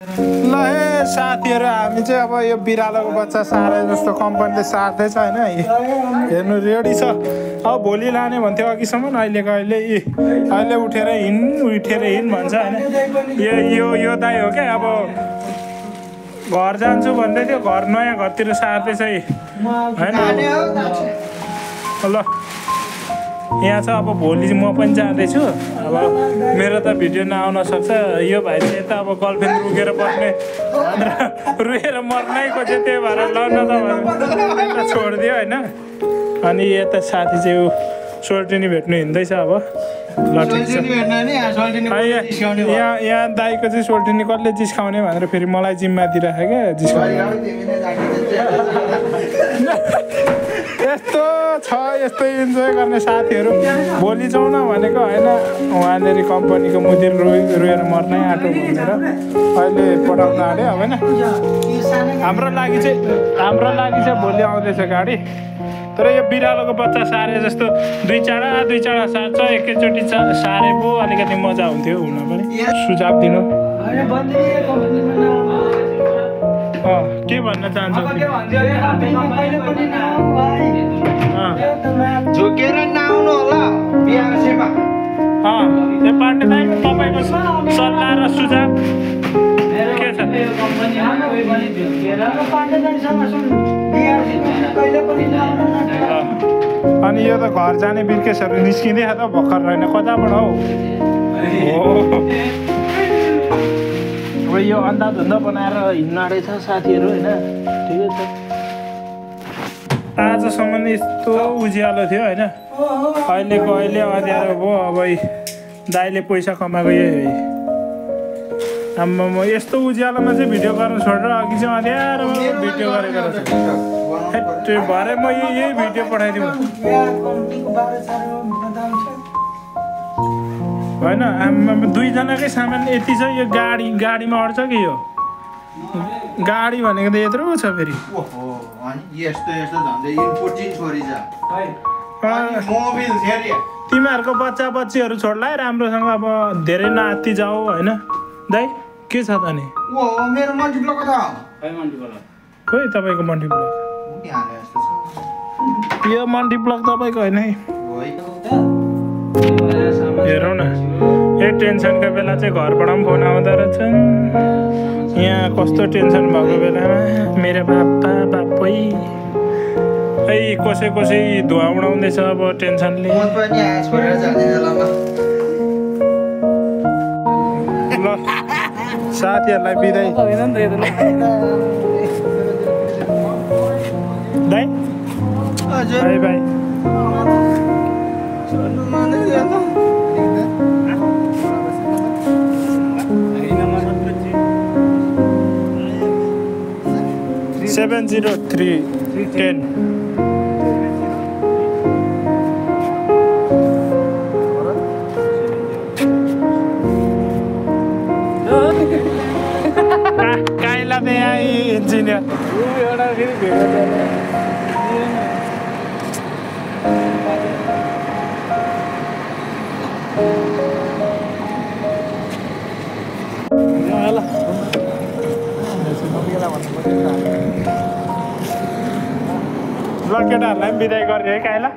ल हे साथीहरू हामी चाहिँ अब यो बिरालोको बच्चा सारे जस्तो कम्पनीले सार्दैछ होइन हेर्नु रेडी छ अब भोलि लाने भन्थ्यो अघिसम्म अहिले उठेर हिँड भन्छ होइन यो दाइ हो क्या अब घर जान्छु भन्दै थियो घर नयाँ घरतिर सार्दैछ होइन ल यहाँ छ अब भोलि म पनि जाँदैछु अब मेरो त भिडियो नआउन सक्छ यो भाइ चाहिँ यता अब गर्लफ्रेन्ड रुकेर बस्ने रुएर मर्नै खोज्यो त्यही भएर ल न त छोडिदियो होइन अनि यता साथी चाहिँ ऊ सोल्टिनी भेट्नु हिँड्दैछ अब ल ठिक छ यहाँ दाइको चाहिँ सोल्टिनी कसले जिस्काउने भनेर फेरि मलाई जिम्मा दिइराख्यो क्या जिस्काउने यस्तो छ यस्तो इन्जोय गर्ने साथीहरू भोलि जाउँ न भनेको होइन उहाँनिर कम्पनीको मुदिर रोएर मर्नै आँटो भनेर अहिले पठाउन आँट्यो होइन हाम्रो लागि चाहिँ भोलि आउँदैछ गाडी तर यो बिरालोको बच्चा सारे जस्तो दुई चाडा सार्छ एकैचोटि सारे पो अलिकति मजा हुन्थ्यो हुन पनि सुझाव दिनु के भन्न चाहन्छ झुकेर नआउनु होला बिहारमा पाण्डे दाइ तपाईँको सल्लाह र सुझाव के छ अनि यो त घर जाने बिर्केसहरू निस्किँदै त भर्खर रहेन कताबाट हौ अब यो अन्धाधुन्दा बनाएर हिँड्न रहेछ साथीहरू होइन ठिकै छ आजसम्म यस्तो उज्यालो थियो होइन अहिले अँध्यारो भयो अब दाइले पैसा कमाएको आम्मा म यस्तो उज्यालोमा चाहिँ भिडियो गर्नु छोडेर अघि चाहिँ अँध्यारोमा भिडियो गरेको रहेछ भरे म यही भिडियो पठाइदिउँ होइन आम्मा दुईजनाकै सामान यति छ यो गाडीमा अड्छ कि यो गाडी भनेको त यत्रो छ फेरि तिमीहरूको बच्चा बच्चीहरू छोड्ला है राम्रोसँग अब धेरै नआत्ति जाऊ होइन दाइ के छ त नि खोइ तपाईँको मन्टी ब्लक यो मन्टी ब्लक तपाईँको होइन है हेरौँ न यो टेन्सनको बेला चाहिँ घरबाट पनि फोन आउँदो रहेछन् यहाँ कस्तो टेन्सन भएको बेलामा मेरो बापै कसै धुवा उडाउँदैछ अब टेन्सनले ल साथीहरूलाई बिदाई दाइ बाई बाई Seven 0310 काइला दे आई इंजीनियर ल केटाहरूलाई पनि बिदाई गर्ने है काइला